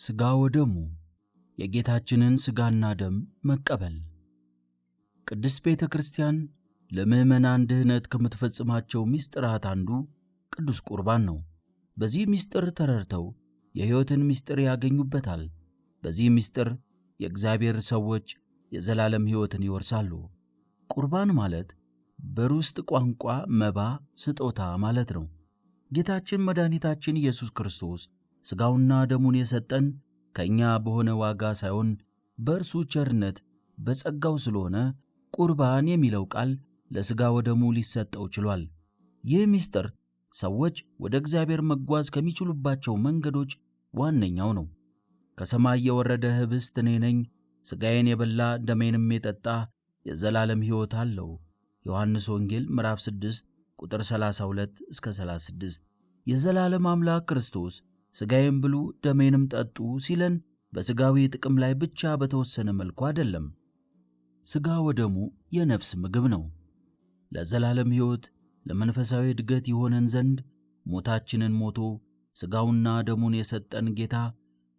ሥጋ ወደሙ የጌታችንን ሥጋና ደም መቀበል። ቅድስት ቤተ ክርስቲያን ለምእመናን ድኅነት ከምትፈጽማቸው ምስጢራት አንዱ ቅዱስ ቁርባን ነው። በዚህ ምስጢር ተረድተው የሕይወትን ምስጢር ያገኙበታል። በዚህ ምስጢር የእግዚአብሔር ሰዎች የዘላለም ሕይወትን ይወርሳሉ። ቁርባን ማለት በርስት ቋንቋ መባ፣ ስጦታ ማለት ነው። ጌታችን መድኃኒታችን ኢየሱስ ክርስቶስ ሥጋውና ደሙን የሰጠን ከእኛ በሆነ ዋጋ ሳይሆን በእርሱ ቸርነት በጸጋው ስለሆነ ቁርባን የሚለው ቃል ለሥጋ ወደሙ ሊሰጠው ችሏል። ይህ ምስጢር ሰዎች ወደ እግዚአብሔር መጓዝ ከሚችሉባቸው መንገዶች ዋነኛው ነው። ከሰማይ የወረደ ኅብስት እኔ ነኝ፣ ሥጋዬን የበላ ደሜንም የጠጣ የዘላለም ሕይወት አለው። ዮሐንስ ወንጌል ምዕራፍ 6 ቁጥር 32 እስከ 36። የዘላለም አምላክ ክርስቶስ ሥጋዬን ብሉ ደሜንም ጠጡ ሲለን በሥጋዊ ጥቅም ላይ ብቻ በተወሰነ መልኩ አይደለም። ሥጋ ወደሙ የነፍስ ምግብ ነው። ለዘላለም ሕይወት ለመንፈሳዊ እድገት ይሆነን ዘንድ ሞታችንን ሞቶ ሥጋውና ደሙን የሰጠን ጌታ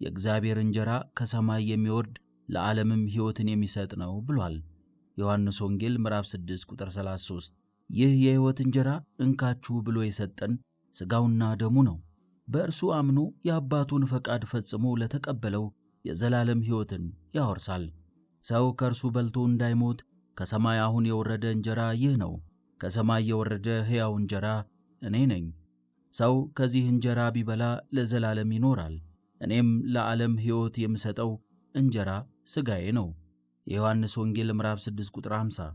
የእግዚአብሔር እንጀራ ከሰማይ የሚወርድ ለዓለምም ሕይወትን የሚሰጥ ነው ብሏል። ዮሐንስ ወንጌል ምዕራፍ 6 ቁጥር 33። ይህ የሕይወት እንጀራ እንካችሁ ብሎ የሰጠን ሥጋውና ደሙ ነው። በእርሱ አምኖ የአባቱን ፈቃድ ፈጽሞ ለተቀበለው የዘላለም ሕይወትን ያወርሳል። ሰው ከእርሱ በልቶ እንዳይሞት ከሰማይ አሁን የወረደ እንጀራ ይህ ነው። ከሰማይ የወረደ ሕያው እንጀራ እኔ ነኝ። ሰው ከዚህ እንጀራ ቢበላ ለዘላለም ይኖራል። እኔም ለዓለም ሕይወት የምሰጠው እንጀራ ሥጋዬ ነው። የዮሐንስ ወንጌል ምዕራፍ 6 ቁጥር 50።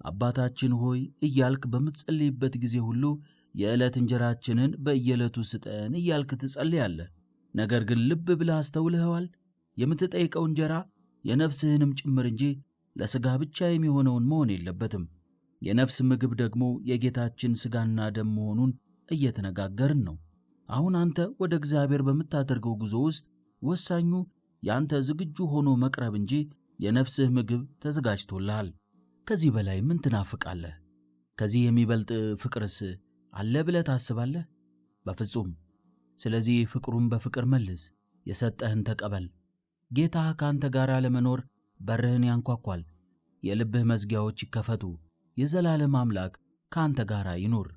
አባታችን ሆይ እያልክ በምትጸልይበት ጊዜ ሁሉ የዕለት እንጀራችንን በየዕለቱ ስጠን እያልክ ትጸልያለህ። ነገር ግን ልብ ብለህ አስተውለኸዋል? የምትጠይቀው እንጀራ የነፍስህንም ጭምር እንጂ ለሥጋ ብቻ የሚሆነውን መሆን የለበትም። የነፍስ ምግብ ደግሞ የጌታችን ሥጋና ደም መሆኑን እየተነጋገርን ነው። አሁን አንተ ወደ እግዚአብሔር በምታደርገው ጉዞ ውስጥ ወሳኙ ያንተ ዝግጁ ሆኖ መቅረብ እንጂ የነፍስህ ምግብ ተዘጋጅቶልሃል። ከዚህ በላይ ምን ትናፍቃለህ? ከዚህ የሚበልጥ ፍቅርስ አለ ብለህ ታስባለህ? በፍጹም። ስለዚህ ፍቅሩን በፍቅር መልስ፣ የሰጠህን ተቀበል። ጌታ ከአንተ ጋር ለመኖር በርህን ያንኳኳል። የልብህ መዝጊያዎች ይከፈቱ። የዘላለም አምላክ ከአንተ ጋር ይኑር።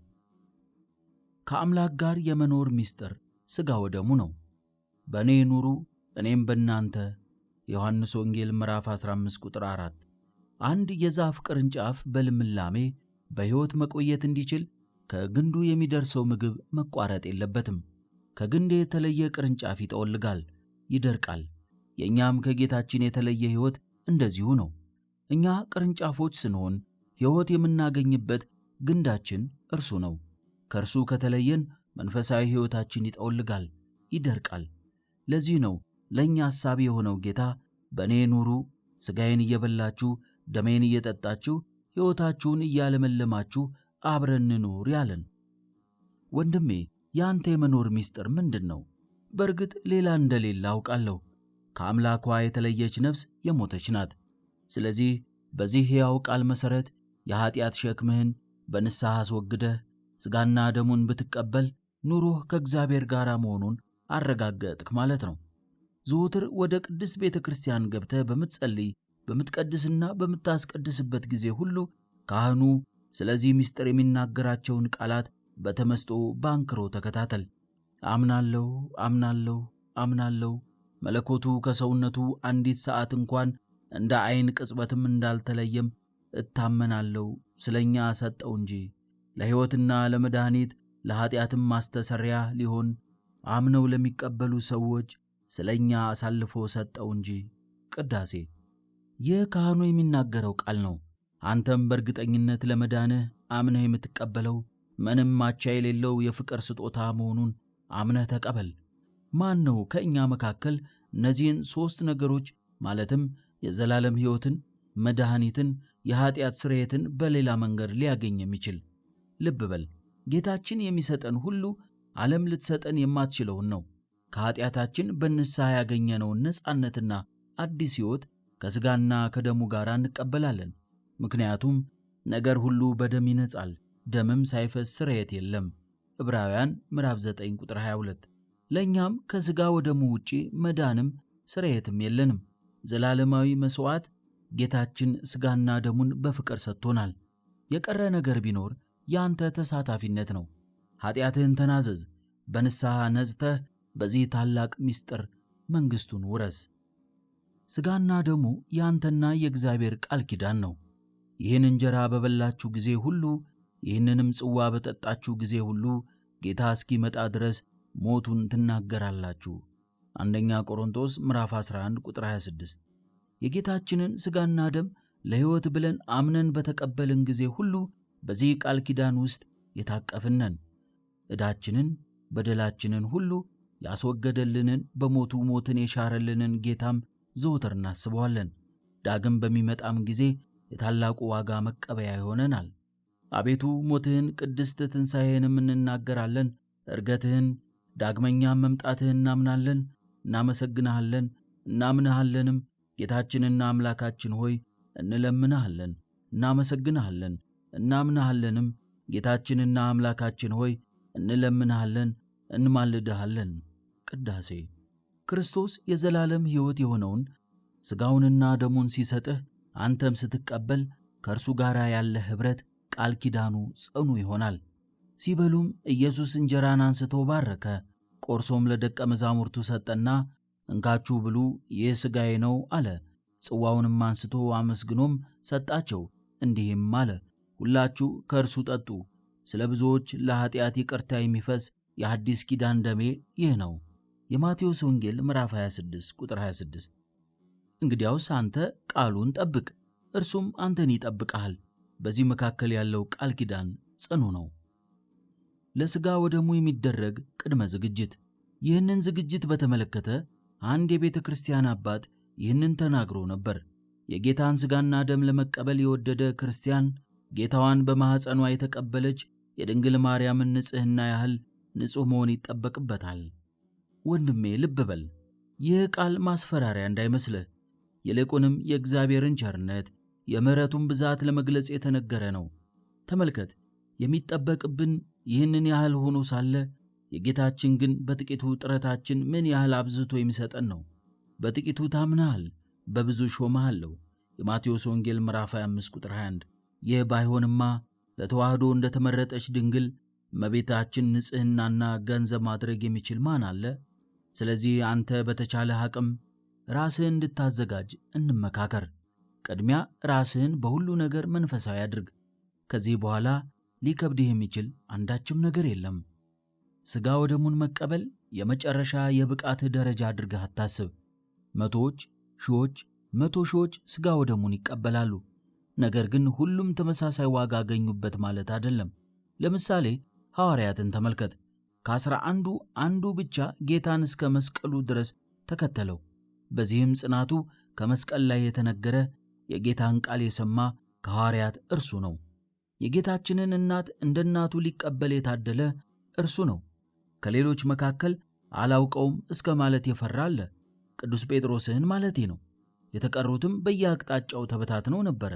ከአምላክ ጋር የመኖር ምስጢር ሥጋ ወደሙ ነው። በእኔ ኑሩ እኔም በእናንተ ዮሐንስ ወንጌል ምዕራፍ 15 ቁጥር 4። አንድ የዛፍ ቅርንጫፍ በልምላሜ በሕይወት መቆየት እንዲችል ከግንዱ የሚደርሰው ምግብ መቋረጥ የለበትም። ከግንድ የተለየ ቅርንጫፍ ይጠወልጋል፣ ይደርቃል። የእኛም ከጌታችን የተለየ ሕይወት እንደዚሁ ነው። እኛ ቅርንጫፎች ስንሆን ሕይወት የምናገኝበት ግንዳችን እርሱ ነው። ከእርሱ ከተለየን መንፈሳዊ ሕይወታችን ይጠወልጋል፣ ይደርቃል። ለዚህ ነው ለእኛ አሳቢ የሆነው ጌታ በእኔ ኑሩ፣ ሥጋዬን እየበላችሁ ደሜን እየጠጣችሁ ሕይወታችሁን እያለመለማችሁ አብረን እንኑር ያለን። ወንድሜ፣ ያንተ የመኖር ምስጢር ምንድን ነው? በእርግጥ ሌላ እንደሌለ አውቃለሁ። ከአምላኳ የተለየች ነፍስ የሞተች ናት። ስለዚህ በዚህ ሕያው ቃል መሠረት የኀጢአት ሸክምህን በንስሐ አስወግደህ ሥጋና ደሙን ብትቀበል ኑሮህ ከእግዚአብሔር ጋር መሆኑን አረጋገጥክ ማለት ነው። ዘወትር ወደ ቅድስት ቤተ ክርስቲያን ገብተህ በምትጸልይ በምትቀድስና በምታስቀድስበት ጊዜ ሁሉ ካህኑ ስለዚህ ምስጢር የሚናገራቸውን ቃላት በተመስጦ ባንክሮ ተከታተል። አምናለሁ፣ አምናለሁ፣ አምናለሁ። መለኮቱ ከሰውነቱ አንዲት ሰዓት እንኳን እንደ ዓይን ቅጽበትም እንዳልተለየም እታመናለሁ። ስለኛ ሰጠው እንጂ ለሕይወትና ለመድኃኒት ለኀጢአትም ማስተሰሪያ ሊሆን አምነው ለሚቀበሉ ሰዎች ስለኛ አሳልፎ ሰጠው እንጂ። ቅዳሴ። ይህ ካህኑ የሚናገረው ቃል ነው። አንተም በእርግጠኝነት ለመዳንህ አምነህ የምትቀበለው ምንም ማቻ የሌለው የፍቅር ስጦታ መሆኑን አምነህ ተቀበል። ማን ነው ከእኛ መካከል እነዚህን 3 ነገሮች ማለትም የዘላለም ሕይወትን፣ መድኃኒትን፣ የኀጢአት ስርየትን በሌላ መንገድ ሊያገኝ የሚችል? ልብ በል፣ ጌታችን የሚሰጠን ሁሉ ዓለም ልትሰጠን የማትችለውን ነው። ከኀጢአታችን በንስሐ ያገኘነውን ነጻነትና አዲስ ሕይወት ከሥጋና ከደሙ ጋር እንቀበላለን። ምክንያቱም ነገር ሁሉ በደም ይነጻል፣ ደምም ሳይፈስ ስርየት የለም። ዕብራውያን ምዕራፍ 9 ቁጥር 22። ለእኛም ከሥጋ ወደሙ ውጪ መዳንም ስርየትም የለንም። ዘላለማዊ መሥዋዕት ጌታችን ሥጋና ደሙን በፍቅር ሰጥቶናል። የቀረ ነገር ቢኖር ያንተ ተሳታፊነት ነው። ኃጢአትህን ተናዘዝ፣ በንስሐ ነጽተህ በዚህ ታላቅ ምስጢር መንግሥቱን ውረስ። ሥጋና ደሙ ያንተና የእግዚአብሔር ቃል ኪዳን ነው። ይህን እንጀራ በበላችሁ ጊዜ ሁሉ ይህንንም ጽዋ በጠጣችሁ ጊዜ ሁሉ ጌታ እስኪመጣ ድረስ ሞቱን ትናገራላችሁ። አንደኛ ቆሮንቶስ ምዕራፍ 11 ቁጥር 26። የጌታችንን ሥጋና ደም ለሕይወት ብለን አምነን በተቀበልን ጊዜ ሁሉ በዚህ ቃል ኪዳን ውስጥ የታቀፍነን። ዕዳችንን በደላችንን ሁሉ ያስወገደልንን በሞቱ ሞትን የሻረልንን ጌታም ዘወትር እናስበዋለን። ዳግም በሚመጣም ጊዜ የታላቁ ዋጋ መቀበያ ይሆነናል። አቤቱ ሞትህን፣ ቅድስት ትንሣኤህንም እንናገራለን። ዕርገትህን፣ ዳግመኛም መምጣትህን እናምናለን፣ እናመሰግንሃለን፣ እናምንሃለንም። ጌታችንና አምላካችን ሆይ እንለምንሃለን፣ እናመሰግንሃለን፣ እናምንሃለንም። ጌታችንና አምላካችን ሆይ እንለምንሃለን፣ እንማልድሃለን። ቅዳሴ። ክርስቶስ የዘላለም ሕይወት የሆነውን ሥጋውንና ደሙን ሲሰጥህ አንተም ስትቀበል ከእርሱ ጋር ያለ ኅብረት ቃል ኪዳኑ ጽኑ ይሆናል። ሲበሉም ኢየሱስ እንጀራን አንስቶ ባረከ፣ ቆርሶም ለደቀ መዛሙርቱ ሰጠና እንካችሁ ብሉ፣ ይህ ሥጋዬ ነው አለ። ጽዋውንም አንስቶ አመስግኖም ሰጣቸው፣ እንዲህም አለ፣ ሁላችሁ ከእርሱ ጠጡ፣ ስለ ብዙዎች ለኃጢአት ይቅርታ የሚፈስ የአዲስ ኪዳን ደሜ ይህ ነው። የማቴዎስ ወንጌል ምዕራፍ 26 ቁጥር 26። እንግዲያውስ አንተ ቃሉን ጠብቅ፣ እርሱም አንተን ይጠብቅሃል። በዚህ መካከል ያለው ቃል ኪዳን ጽኑ ነው። ለሥጋ ወደሙ የሚደረግ ቅድመ ዝግጅት። ይህንን ዝግጅት በተመለከተ አንድ የቤተ ክርስቲያን አባት ይህንን ተናግሮ ነበር። የጌታን ሥጋና ደም ለመቀበል የወደደ ክርስቲያን ጌታዋን በማኅፀኗ የተቀበለች የድንግል ማርያምን ንጽሕና ያህል ንጹሕ መሆን ይጠበቅበታል። ወንድሜ ልብ በል፣ ይህ ቃል ማስፈራሪያ እንዳይመስልህ። ይልቁንም የእግዚአብሔርን ቸርነት የምሕረቱን ብዛት ለመግለጽ የተነገረ ነው። ተመልከት፣ የሚጠበቅብን ይህንን ያህል ሆኖ ሳለ የጌታችን ግን በጥቂቱ ጥረታችን ምን ያህል አብዝቶ የሚሰጠን ነው። በጥቂቱ ታምነሃል፣ በብዙ ሾመሃለሁ። የማቴዎስ ወንጌል ምዕራፍ 25 ቁጥር 21። ይህ ባይሆንማ ለተዋህዶ እንደተመረጠች ድንግል እመቤታችን ንጽሕናና ገንዘብ ማድረግ የሚችል ማን አለ? ስለዚህ አንተ በተቻለህ አቅም ራስህን እንድታዘጋጅ እንመካከር። ቅድሚያ ራስህን በሁሉ ነገር መንፈሳዊ አድርግ። ከዚህ በኋላ ሊከብድህ የሚችል አንዳችም ነገር የለም። ሥጋ ወደሙን መቀበል የመጨረሻ የብቃትህ ደረጃ አድርገህ አታስብ። መቶዎች፣ ሺዎች፣ መቶ ሺዎች ሥጋ ወደሙን ይቀበላሉ። ነገር ግን ሁሉም ተመሳሳይ ዋጋ አገኙበት ማለት አይደለም። ለምሳሌ ሐዋርያትን ተመልከት። ከ11 አንዱ ብቻ ጌታን እስከ መስቀሉ ድረስ ተከተለው። በዚህም ጽናቱ ከመስቀል ላይ የተነገረ የጌታን ቃል የሰማ ከሐዋርያት እርሱ ነው። የጌታችንን እናት እንደ እናቱ ሊቀበል የታደለ እርሱ ነው። ከሌሎች መካከል አላውቀውም እስከ ማለት የፈራ አለ። ቅዱስ ጴጥሮስን ማለቴ ነው። የተቀሩትም በየአቅጣጫው ተበታትነው ነበረ።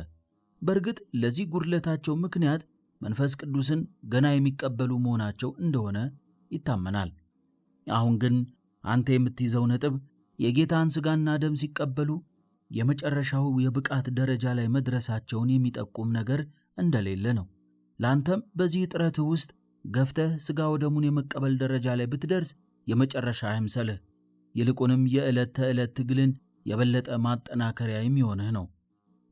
በእርግጥ ለዚህ ጉድለታቸው ምክንያት መንፈስ ቅዱስን ገና የሚቀበሉ መሆናቸው እንደሆነ ይታመናል። አሁን ግን አንተ የምትይዘው ነጥብ የጌታን ሥጋና ደም ሲቀበሉ የመጨረሻው የብቃት ደረጃ ላይ መድረሳቸውን የሚጠቁም ነገር እንደሌለ ነው። ለአንተም በዚህ ጥረትህ ውስጥ ገፍተህ ሥጋ ወደሙን የመቀበል ደረጃ ላይ ብትደርስ የመጨረሻ አይምሰልህ። ይልቁንም የዕለት ተዕለት ትግልን የበለጠ ማጠናከሪያ የሚሆንህ ነው።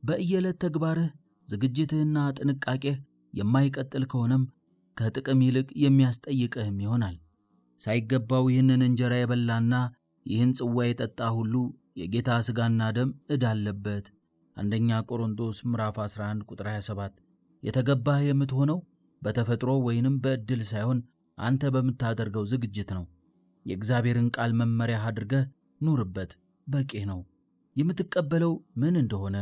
በየዕለት ተግባርህ ዝግጅትህና ጥንቃቄህ የማይቀጥል ከሆነም ከጥቅም ይልቅ የሚያስጠይቅህም ይሆናል። ሳይገባው ይህንን እንጀራ የበላና ይህን ጽዋ የጠጣ ሁሉ የጌታ ሥጋና ደም ዕዳ አለበት። አንደኛ ቆሮንቶስ ምዕራፍ 11 ቁጥር 27። የተገባህ የምትሆነው በተፈጥሮ ወይንም በዕድል ሳይሆን አንተ በምታደርገው ዝግጅት ነው። የእግዚአብሔርን ቃል መመሪያ አድርገህ ኑርበት፣ በቂ ነው። የምትቀበለው ምን እንደሆነ፣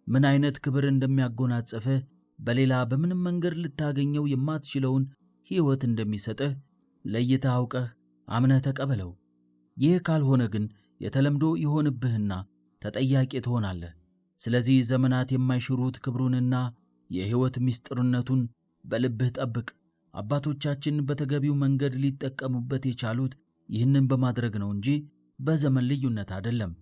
ምን አይነት ክብር እንደሚያጎናጽፍህ፣ በሌላ በምንም መንገድ ልታገኘው የማትችለውን ሕይወት እንደሚሰጥህ ለይተህ አውቀህ አምነህ ተቀበለው። ይህ ካልሆነ ግን የተለምዶ ይሆንብህና ተጠያቂ ትሆናለህ። ስለዚህ ዘመናት የማይሽሩት ክብሩንና የሕይወት ምስጢርነቱን በልብህ ጠብቅ። አባቶቻችን በተገቢው መንገድ ሊጠቀሙበት የቻሉት ይህንን በማድረግ ነው እንጂ በዘመን ልዩነት አይደለም።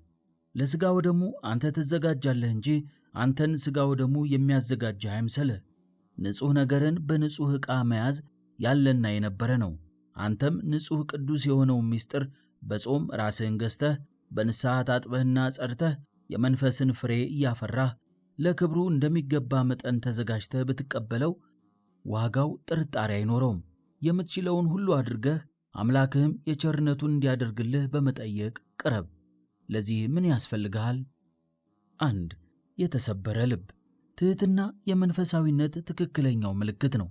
ለሥጋ ወደሙ አንተ ትዘጋጃለህ እንጂ አንተን ሥጋ ወደሙ የሚያዘጋጅህ አይምሰልህ። ንጹሕ ነገርን በንጹሕ ዕቃ መያዝ ያለና የነበረ ነው። አንተም ንጹሕ ቅዱስ የሆነውን ምስጢር በጾም ራስህን ገዝተህ በንስሐ ታጥበህና ጸድተህ የመንፈስን ፍሬ እያፈራህ ለክብሩ እንደሚገባ መጠን ተዘጋጅተህ ብትቀበለው ዋጋው ጥርጣሬ አይኖረውም። የምትችለውን ሁሉ አድርገህ አምላክህም የቸርነቱን እንዲያደርግልህ በመጠየቅ ቅረብ። ለዚህ ምን ያስፈልግሃል? 1. የተሰበረ ልብ። ትሕትና የመንፈሳዊነት ትክክለኛው ምልክት ነው።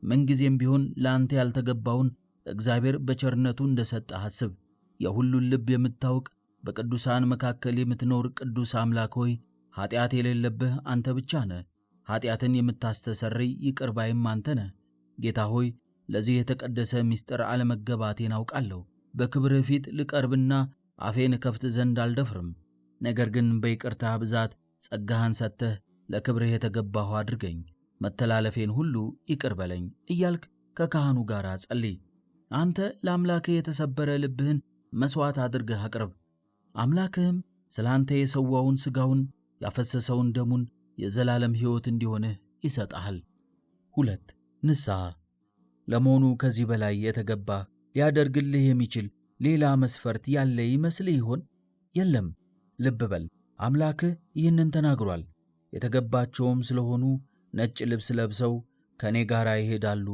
ምንጊዜም ቢሆን ለአንተ ያልተገባውን እግዚአብሔር በቸርነቱ እንደሰጠህ አስብ። የሁሉን ልብ የምታውቅ በቅዱሳን መካከል የምትኖር ቅዱስ አምላክ ሆይ ኃጢአት የሌለብህ አንተ ብቻ ነህ። ኃጢአትን የምታስተሰርይ ይቅር ባይም አንተ ነህ። ጌታ ሆይ ለዚህ የተቀደሰ ምስጢር አለመገባቴን አውቃለሁ። በክብርህ ፊት ልቀርብና አፌን ከፍት ዘንድ አልደፍርም። ነገር ግን በይቅርታ ብዛት ጸጋህን ሰጥተህ ለክብርህ የተገባሁ አድርገኝ፣ መተላለፌን ሁሉ ይቅር በለኝ እያልክ ከካህኑ ጋር ጸልይ። አንተ ለአምላክህ የተሰበረ ልብህን መሥዋዕት አድርገህ አቅርብ። አምላክህም ስለ አንተ የሰዋውን ሥጋውን ያፈሰሰውን ደሙን የዘላለም ሕይወት እንዲሆንህ ይሰጥሃል። 2. ንስሐ። ለመሆኑ ከዚህ በላይ የተገባ ሊያደርግልህ የሚችል ሌላ መስፈርት ያለ ይመስልህ ይሆን? የለም። ልብ በል፣ አምላክህ ይህንን ተናግሯል። የተገባቸውም ስለሆኑ ነጭ ልብስ ለብሰው ከእኔ ጋር ይሄዳሉ።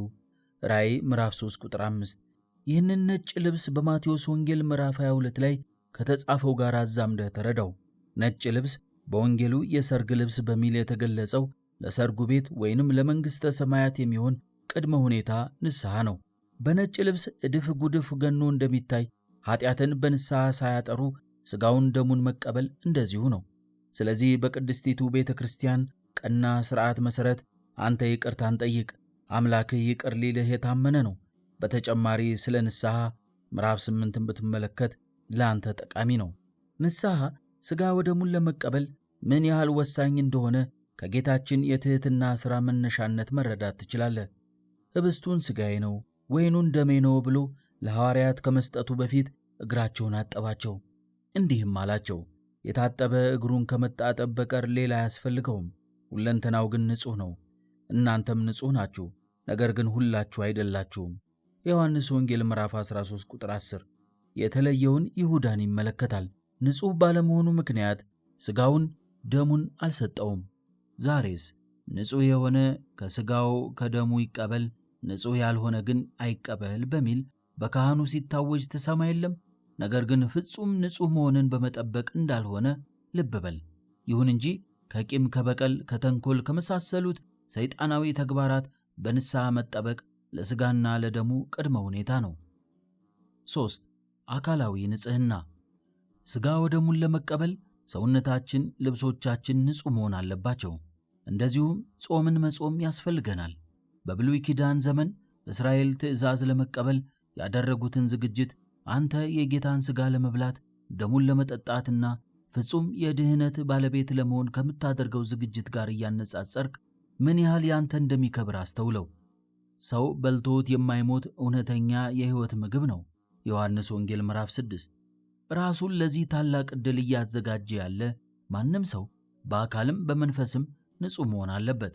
ራእይ ምዕራፍ 3 ቁጥር 5። ይህንን ነጭ ልብስ በማቴዎስ ወንጌል ምዕራፍ 22 ላይ ከተጻፈው ጋር አዛምደህ ተረዳው። ነጭ ልብስ በወንጌሉ የሰርግ ልብስ በሚል የተገለጸው ለሰርጉ ቤት ወይንም ለመንግሥተ ሰማያት የሚሆን ቅድመ ሁኔታ ንስሐ ነው። በነጭ ልብስ እድፍ ጉድፍ ገኖ እንደሚታይ ኃጢአትን በንስሐ ሳያጠሩ ሥጋውን ደሙን መቀበል እንደዚሁ ነው። ስለዚህ በቅድስቲቱ ቤተ ክርስቲያን ቀና ሥርዓት መሠረት አንተ ይቅርታን ጠይቅ። አምላክህ ይቅር ሊልህ የታመነ ነው። በተጨማሪ ስለ ንስሐ ምዕራፍ 8ን ብትመለከት ለአንተ ጠቃሚ ነው። ንስሐ ሥጋ ወደሙን ለመቀበል ምን ያህል ወሳኝ እንደሆነ ከጌታችን የትሕትና ሥራ መነሻነት መረዳት ትችላለህ። ኅብስቱን ሥጋዬ ነው፣ ወይኑን ደሜ ነው ብሎ ለሐዋርያት ከመስጠቱ በፊት እግራቸውን አጠባቸው። እንዲህም አላቸው፣ የታጠበ እግሩን ከመታጠብ በቀር ሌላ አያስፈልገውም። ሁለንተናው ግን ንጹሕ ነው። እናንተም ንጹሕ ናችሁ፣ ነገር ግን ሁላችሁ አይደላችሁም። የዮሐንስ ወንጌል ምዕራፍ 13 ቁጥር 10። የተለየውን ይሁዳን ይመለከታል። ንጹሕ ባለመሆኑ ምክንያት ሥጋውን ደሙን አልሰጠውም። ዛሬስ ንጹሕ የሆነ ከሥጋው ከደሙ ይቀበል፣ ንጹሕ ያልሆነ ግን አይቀበል በሚል በካህኑ ሲታወጅ ትሰማ የለም? ነገር ግን ፍጹም ንጹሕ መሆንን በመጠበቅ እንዳልሆነ ልብ በል። ይሁን እንጂ ከቂም፣ ከበቀል፣ ከተንኮል ከመሳሰሉት ሰይጣናዊ ተግባራት በንስሐ መጠበቅ ለሥጋና ለደሙ ቅድመ ሁኔታ ነው። 3. አካላዊ ንጽሕና። ሥጋ ወደሙን ለመቀበል ሰውነታችን፣ ልብሶቻችን ንጹሕ መሆን አለባቸው። እንደዚሁም ጾምን መጾም ያስፈልገናል። በብሉይ ኪዳን ዘመን እስራኤል ትእዛዝ ለመቀበል ያደረጉትን ዝግጅት አንተ የጌታን ሥጋ ለመብላት ደሙን ለመጠጣትና ፍጹም የድህነት ባለቤት ለመሆን ከምታደርገው ዝግጅት ጋር እያነጻጸርክ ምን ያህል ያንተ እንደሚከብር አስተውለው። ሰው በልቶት የማይሞት እውነተኛ የሕይወት ምግብ ነው። ዮሐንስ ወንጌል ምዕራፍ 6። ራሱን ለዚህ ታላቅ ዕድል እያዘጋጀ ያለ ማንም ሰው በአካልም በመንፈስም ንጹሕ መሆን አለበት።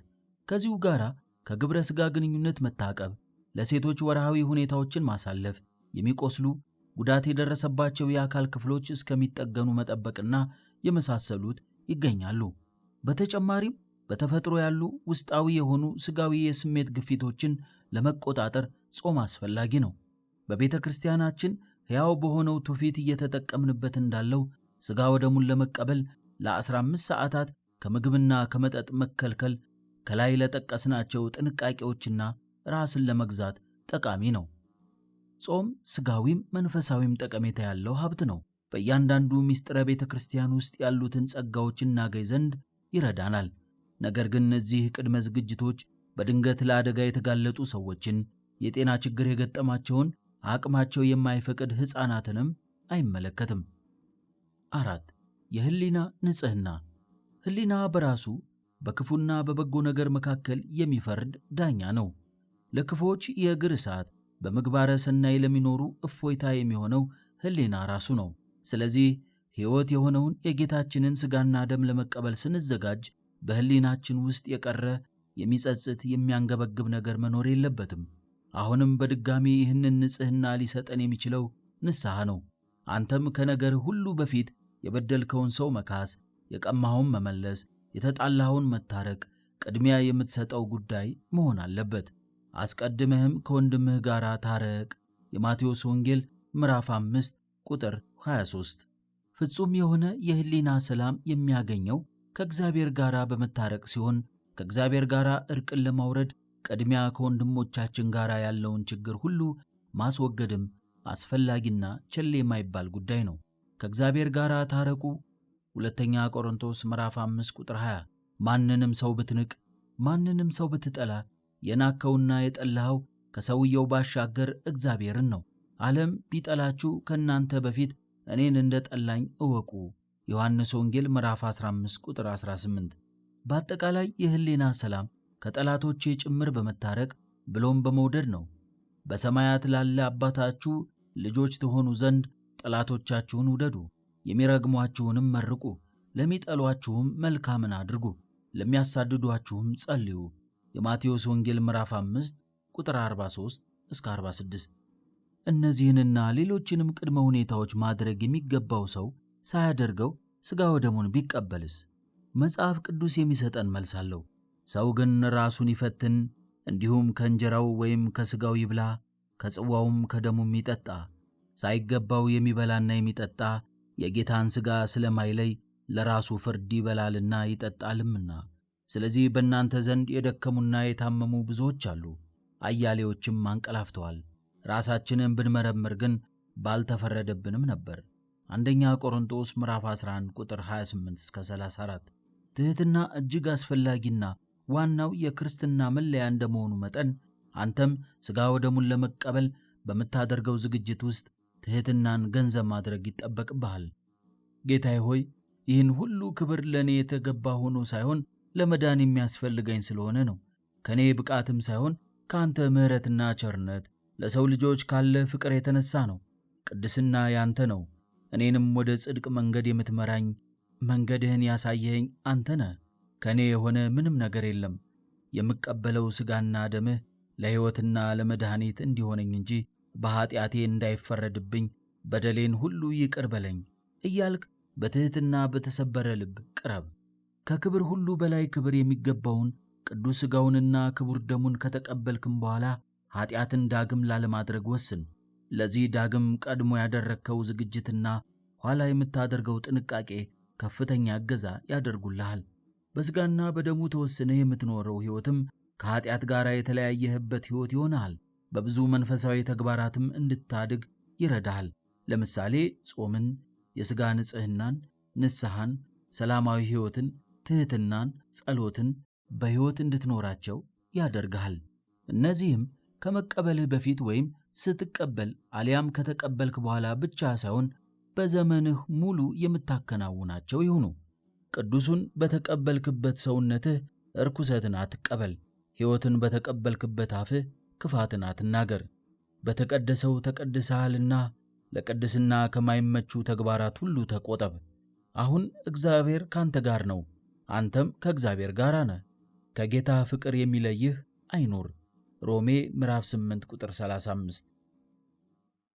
ከዚሁ ጋር ከግብረ ሥጋ ግንኙነት መታቀብ፣ ለሴቶች ወርሃዊ ሁኔታዎችን ማሳለፍ፣ የሚቆስሉ ጉዳት የደረሰባቸው የአካል ክፍሎች እስከሚጠገኑ መጠበቅና የመሳሰሉት ይገኛሉ። በተጨማሪም በተፈጥሮ ያሉ ውስጣዊ የሆኑ ሥጋዊ የስሜት ግፊቶችን ለመቆጣጠር ጾም አስፈላጊ ነው። በቤተ ክርስቲያናችን ሕያው በሆነው ትውፊት እየተጠቀምንበት እንዳለው ሥጋ ወደሙን ለመቀበል ለ15 ሰዓታት ከምግብና ከመጠጥ መከልከል ከላይ ለጠቀስናቸው ጥንቃቄዎችና ራስን ለመግዛት ጠቃሚ ነው። ጾም ሥጋዊም መንፈሳዊም ጠቀሜታ ያለው ሀብት ነው። በእያንዳንዱ ምስጢረ ቤተ ክርስቲያን ውስጥ ያሉትን ጸጋዎች እናገኝ ዘንድ ይረዳናል። ነገር ግን እነዚህ ቅድመ ዝግጅቶች በድንገት ለአደጋ የተጋለጡ ሰዎችን፣ የጤና ችግር የገጠማቸውን፣ አቅማቸው የማይፈቅድ ሕፃናትንም አይመለከትም። 4. የህሊና ንጽሕና። ህሊና በራሱ በክፉና በበጎ ነገር መካከል የሚፈርድ ዳኛ ነው። ለክፎች የእግር እሳት፣ በምግባረ ሰናይ ለሚኖሩ እፎይታ የሚሆነው ሕሊና ራሱ ነው። ስለዚህ ሕይወት የሆነውን የጌታችንን ሥጋና ደም ለመቀበል ስንዘጋጅ በሕሊናችን ውስጥ የቀረ የሚጸጽት የሚያንገበግብ ነገር መኖር የለበትም። አሁንም በድጋሚ ይህንን ንጽሕና ሊሰጠን የሚችለው ንስሐ ነው። አንተም ከነገር ሁሉ በፊት የበደልከውን ሰው መካስ፣ የቀማኸውን መመለስ፣ የተጣላኸውን መታረቅ ቅድሚያ የምትሰጠው ጉዳይ መሆን አለበት። አስቀድመህም ከወንድምህ ጋር ታረቅ። የማቴዎስ ወንጌል ምዕራፍ 5 ቁጥር 23። ፍጹም የሆነ የሕሊና ሰላም የሚያገኘው ከእግዚአብሔር ጋር በመታረቅ ሲሆን ከእግዚአብሔር ጋር እርቅን ለማውረድ ቅድሚያ ከወንድሞቻችን ጋር ያለውን ችግር ሁሉ ማስወገድም አስፈላጊና ቸል የማይባል ጉዳይ ነው። ከእግዚአብሔር ጋር ታረቁ። ሁለተኛ ቆሮንቶስ ምዕራፍ 5 ቁጥር 20። ማንንም ሰው ብትንቅ፣ ማንንም ሰው ብትጠላ የናከውና የጠላኸው ከሰውየው ባሻገር እግዚአብሔርን ነው። ዓለም ቢጠላችሁ ከእናንተ በፊት እኔን እንደ ጠላኝ እወቁ። ዮሐንስ ወንጌል ምዕራፍ 15 ቁጥር 18። በአጠቃላይ የሕሊና ሰላም ከጠላቶቼ ጭምር በመታረቅ ብሎም በመውደድ ነው። በሰማያት ላለ አባታችሁ ልጆች ትሆኑ ዘንድ ጠላቶቻችሁን ውደዱ፣ የሚረግሟችሁንም መርቁ፣ ለሚጠሏችሁም መልካምን አድርጉ፣ ለሚያሳድዷችሁም ጸልዩ። የማቴዎስ ወንጌል ምዕራፍ 5 ቁጥር 43 እስከ 46። እነዚህንና ሌሎችንም ቅድመ ሁኔታዎች ማድረግ የሚገባው ሰው ሳያደርገው ሥጋ ወደሙን ቢቀበልስ? መጽሐፍ ቅዱስ የሚሰጠን መልስ አለው። ሰው ግን ራሱን ይፈትን፣ እንዲሁም ከእንጀራው ወይም ከሥጋው ይብላ፣ ከጽዋውም ከደሙም ይጠጣ። ሳይገባው የሚበላና የሚጠጣ የጌታን ሥጋ ስለማይለይ ለራሱ ፍርድ ይበላልና ይጠጣልምና። ስለዚህ በእናንተ ዘንድ የደከሙና የታመሙ ብዙዎች አሉ፣ አያሌዎችም አንቀላፍተዋል። ራሳችንን ብንመረምር ግን ባልተፈረደብንም ነበር። አንደኛ ቆሮንቶስ ምዕራፍ 11 ቁጥር 28 እስከ 34። ትሕትና እጅግ አስፈላጊና ዋናው የክርስትና መለያ እንደመሆኑ መጠን አንተም ሥጋ ወደሙን ለመቀበል በምታደርገው ዝግጅት ውስጥ ትሕትናን ገንዘብ ማድረግ ይጠበቅብሃል። ጌታዬ ሆይ፣ ይህን ሁሉ ክብር ለእኔ የተገባ ሆኖ ሳይሆን ለመዳን የሚያስፈልገኝ ስለሆነ ነው። ከእኔ ብቃትም ሳይሆን ከአንተ ምሕረትና ቸርነት ለሰው ልጆች ካለ ፍቅር የተነሳ ነው። ቅድስና ያንተ ነው። እኔንም ወደ ጽድቅ መንገድ የምትመራኝ መንገድህን ያሳየኸኝ አንተ ነህ። ከእኔ የሆነ ምንም ነገር የለም። የምቀበለው ሥጋና ደምህ ለሕይወትና ለመድኃኒት እንዲሆነኝ እንጂ በኀጢአቴ እንዳይፈረድብኝ በደሌን ሁሉ ይቅር በለኝ እያልክ በትሕትና በተሰበረ ልብ ቅረብ። ከክብር ሁሉ በላይ ክብር የሚገባውን ቅዱስ ሥጋውንና ክቡር ደሙን ከተቀበልክም በኋላ ኀጢአትን ዳግም ላለማድረግ ወስን። ለዚህ ዳግም ቀድሞ ያደረግከው ዝግጅትና ኋላ የምታደርገው ጥንቃቄ ከፍተኛ እገዛ ያደርጉልሃል። በሥጋና በደሙ ተወስነህ የምትኖረው ሕይወትም ከኀጢአት ጋር የተለያየህበት ሕይወት ይሆናል። በብዙ መንፈሳዊ ተግባራትም እንድታድግ ይረዳሃል። ለምሳሌ ጾምን፣ የሥጋ ንጽሕናን፣ ንስሐን፣ ሰላማዊ ሕይወትን፣ ትሕትናን፣ ጸሎትን በሕይወት እንድትኖራቸው ያደርግሃል። እነዚህም ከመቀበልህ በፊት ወይም ስትቀበል አሊያም ከተቀበልክ በኋላ ብቻ ሳይሆን በዘመንህ ሙሉ የምታከናውናቸው ይሁኑ። ቅዱሱን በተቀበልክበት ሰውነትህ እርኩሰትን አትቀበል። ሕይወትን በተቀበልክበት አፍህ ክፋትን አትናገር። በተቀደሰው ተቀድሰሃልና ለቅድስና ከማይመቹ ተግባራት ሁሉ ተቆጠብ። አሁን እግዚአብሔር ካንተ ጋር ነው፣ አንተም ከእግዚአብሔር ጋር ነህ። ከጌታ ፍቅር የሚለይህ አይኑር። ሮሜ ምዕራፍ 8 ቁጥር 35።